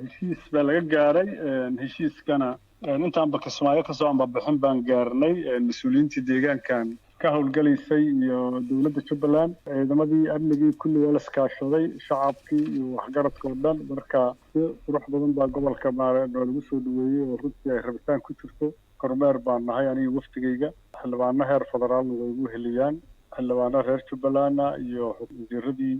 heshiis baa laga gaaray heshiiskana intaan Kismaayo ka soo ambabixin baan gaarnay mas'uuliyiintii deegaankan ka howlgalaysay iyo dawladda Jubbaland ciidamadii amnigii kulli wala iskaashaday shacabkii iyo waxgaradka dhan marka qurux badan baa gobolka lagu soo dhaweeyay oo runtii ay rabitaan ku jirto kormeer baan nahay aniga waftigayga xildhibaano heer federaal way ugu heliyaan xildhibaano reer Jubbaland iyo wasiiradii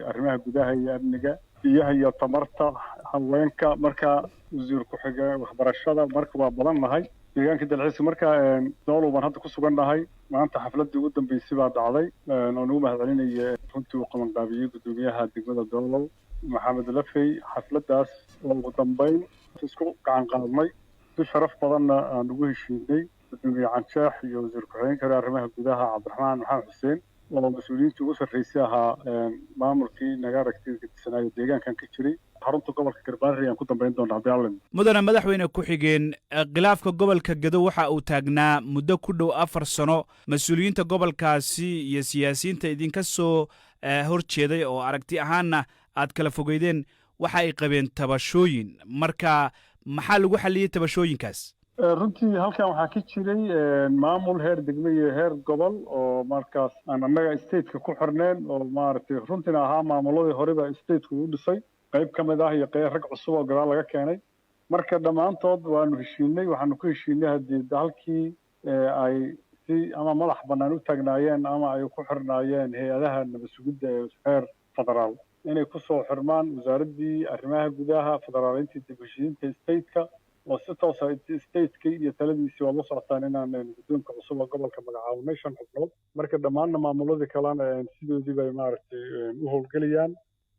arrimaha gudaha iyo amniga iyo tamarta haweenka marka wasiir ku xiga waxbarashada marka waa badan nahay deegaanka dalxiiska marka dawlad baan hadda ku sugannahay maanta xafladii ugu dambeysay baa dhacday oo nagu mahadcelinaya runtii uu qaban qaabiyay gudoomiyaha degmada dawlad maxamed lafay xafladaas oo ugu dambeyn isku gacan qaadnay si sharaf badanna aan ugu heshiinay gudoomiye Canshax iyo wasiir ku xigeenka arrimaha gudaha Cabdiraxmaan Maxamed Xuseen oo mas'uuliyiinta ugu sarreysay ahaa maamulkii naga aragtay sanad deegaankan ka jiray xarunta gobolka Garbaare aan ku dambeyn doonaa Abdiyaalin mudana madaxweyne ku xigeen khilaafka gobolka Gado waxa uu taagnaa muddo ku dhow 4 sano mas'uuliyiinta gobolkaasi iyo siyaasiyiinta idinka soo horjeeday oo aragti ahaanna aad kala fogeydeen waxa ay qabeen tabashooyin marka maxaa lagu xaliyay tabashooyinkaas runtii halkan waxaa ka jiray maamul heer degmo iyo heer gobol oo markaas aan annaga state-ka ku xirneen oo maaragtay runtina ahaa maamuladii horeba state-ku u dhisay qayb ka mid ah iyo rag cusub oo gadaal laga keenay marka dhammaantood waanu heshiinay waxaanu ku heshiinay haddii halkii ay si ama madax bannaan u taagnaayeen ama ay ku xirnaayeen hay-adaha nabad sugidda ee heer federaal inay ku soo xirmaan wasaaraddii arrimaha gudaha federaalintii dib u heshiinta state-ka oo si toos ah state-ka iyo taladiisii waa la socotaan inaan guddoonka cusub oo gobolka magacaabnay 5 xubnood marka dhammaan maamuladii kalena sidoodii bay maaragtay u howlgelayaan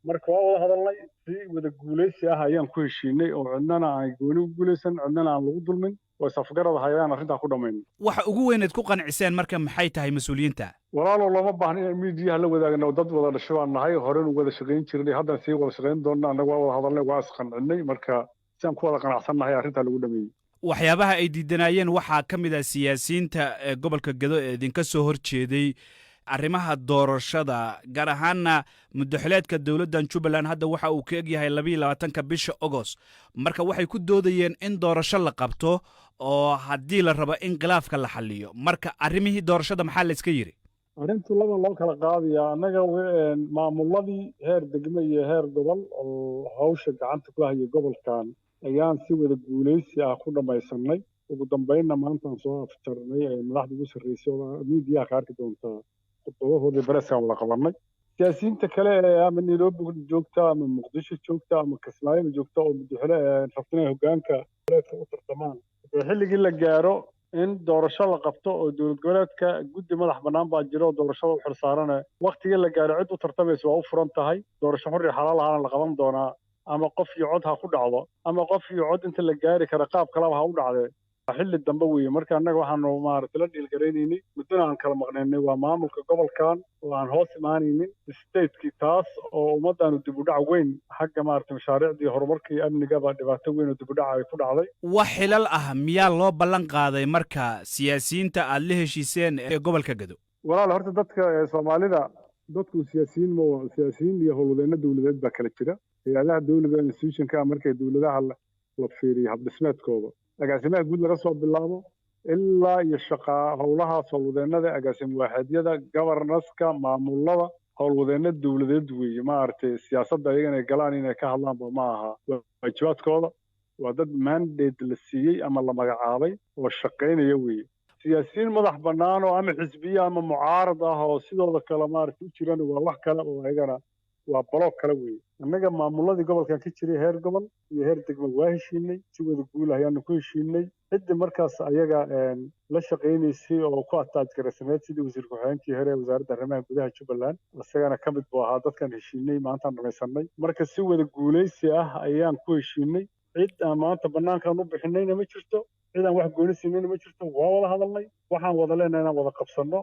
marka waa wada hadalnay si wada guuleysi ah ayaan ku heshiinay oo cidnana aan gooni u guuleysan cidnana aan lagu dulmin oo safgarada hayaan arrinta ku dhameyn waxa ugu weyneed ku qanciseen marka maxay tahay mas'uuliyiinta walaalo lama baahna in media la wadaagno dad wada dhashay baan nahay horeen u wada shaqeyn jirnay haddana sii wada shaqeyn doonaa anagu waa wada hadalnay waa isqancinay marka aan ku wada qanacsannahay arrinta lagu dhameeyay waxyaabaha ay diidanayeen waxaa ka mid ah siyaasiyiinta gobolka Gado ee idinka soo horjeeday arrimaha doorashada gaar ahaanna muddaxileedka dawladdan Jubbaland hadda waxa uu ka egyahay 22 bisha August marka waxay ku doodayeen in doorasho la qabto oo haddii la rabo in khilaafka la xalliyo marka arrimihii doorashada maxaa la iska yiri arrintu laba loo kala qaadayaa annaga maamuladii heer degmo iyo heer gobol oo hawsha gacanta ku haya gobolkan ayaan si wada guuleysi ah ku dhamaysanay ugu dambeynna maantaan soo afjarnay madaxda ugu sarreysay oo media ka arki doontaa khudbadahoodii bareeskan wada qabanay siyaasiyiinta kale ee ama Nairobi joogta ama Muqdisho joogta ama Kismaayo joogta oo madaxweyne rabtay hoggaanka gobolka u tartamaan xilligii la gaaro in doorasho la qabto oo dawlad goboleedka guddi madax bannaan baa jiro doorashada u xilsaaran waqtiga la gaaro cid u tartamayso waa u furan tahay doorasho xor iyo xalaal ah la qaban doonaa ama qof iyo cod ha ku dhacdo ama qof iyo cod inta la gaari kara qaab kale ha u dhacday xilli dambe weeye marka annaga waxaanu maaragtay la dhiilgaraynayni muddana aan kala maqnaynay waa maamulka gobolkan oo aan hoos imaanaynin state-kii taas oo ummaddaanu dib u dhac weyn xagga maaragtay mashaariicdii horumarkii amnigaba dhibaato weyn oo dib u dhac ay ku dhacday wax xilal ah miyaa loo ballan qaaday marka siyaasiyiinta aad la heshiiseen ee gobolka Gado walaal horta dadka Soomaalida dadku siyaasiyiin iyo howlwadeenno dawladeed baa kala jira hay'adaha dawladda institution-ka markay dawladaha la fiiriyo hab dhismeedkooda agaasimaha guud laga soo bilaabo ilaa iyo howlahaas howlwadeennada agaasim waaxeedyada governorska maamulada howlwadeenno dawladeed weeye maaragtay siyaasadda ayaga inay galaan inay ka hadlaanba ma aha waajibaadkooda waa dad mandate la siiyey ama la magacaabay oo shaqaynaya weeye siyaasiyiin madax bannaan oo ama xisbiye ama mucaarad ah oo sidooda kale maaragtay u jiraan waa wax kale oo ayagana waa baloog kale weeye annaga maamuladii gobolkan ka jiray heer gobol iyo heer degmo waa heshiinay si wada guul ayaanu ku heshiinay cidda markaas ayaga la shaqaynaysay oo ku ataajgaraysaneed sidii wasiir ku-xigeenkii hore ee wasaaradda arrimaha gudaha Jubbaland isagana ka mid buu ahaa dadkan heshiinay maantaan dhamaysanay marka si wada guuleysi ah ayaan ku heshiinay cid aan maanta bannaankaan u bixinayna ma jirto cid aan wax gooni siinayna ma jirto waa wada hadalnay waxaan wada leenahay inaan wada qabsanno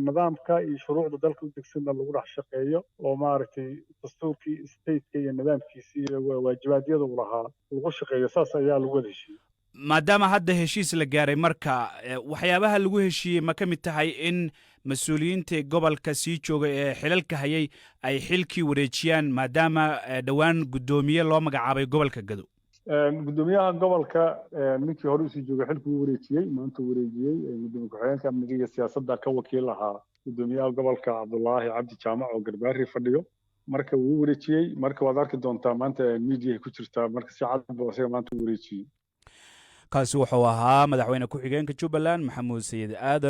nidaamka iyo shuruucda dalka u degsanna lagu dhex shaqeeyo oo maaragtay dastuurkii state-ka iyo nidaamkiisii iyo waajibaadyada uu lahaa lagu shaqeeyo saas ayaa lagu wada heshiiyey maadaama hadda heshiis la gaaray marka waxyaabaha lagu heshiiyey ma ka mid tahay in mas-uuliyiinta gobolka sii jooga ee xilalka hayay ay xilkii wareejiyaan maadaama dhowaan guddoomiye loo magacaabay gobolka Gado gudoomiyaha gobolka ninkii hore usii joogay xilkuu wareejiyey maanta wareejiyey gudoomiye ku-xigeenka amniga iyo siyaasadda ka wakiil ahaa gudoomiyaha gobolka cabdulaahi cabdi jaamac oo garbaari fadhiyo marka wuu wareejiyey marka waad arki doontaa maanta miidiyahay ku jirtaa marka si cad buu isaga maanta u wareejiyey kaasi wuxuu ahaa madaxweyne ku-xigeenka Jubbaland Maxamuud Sayid Aadan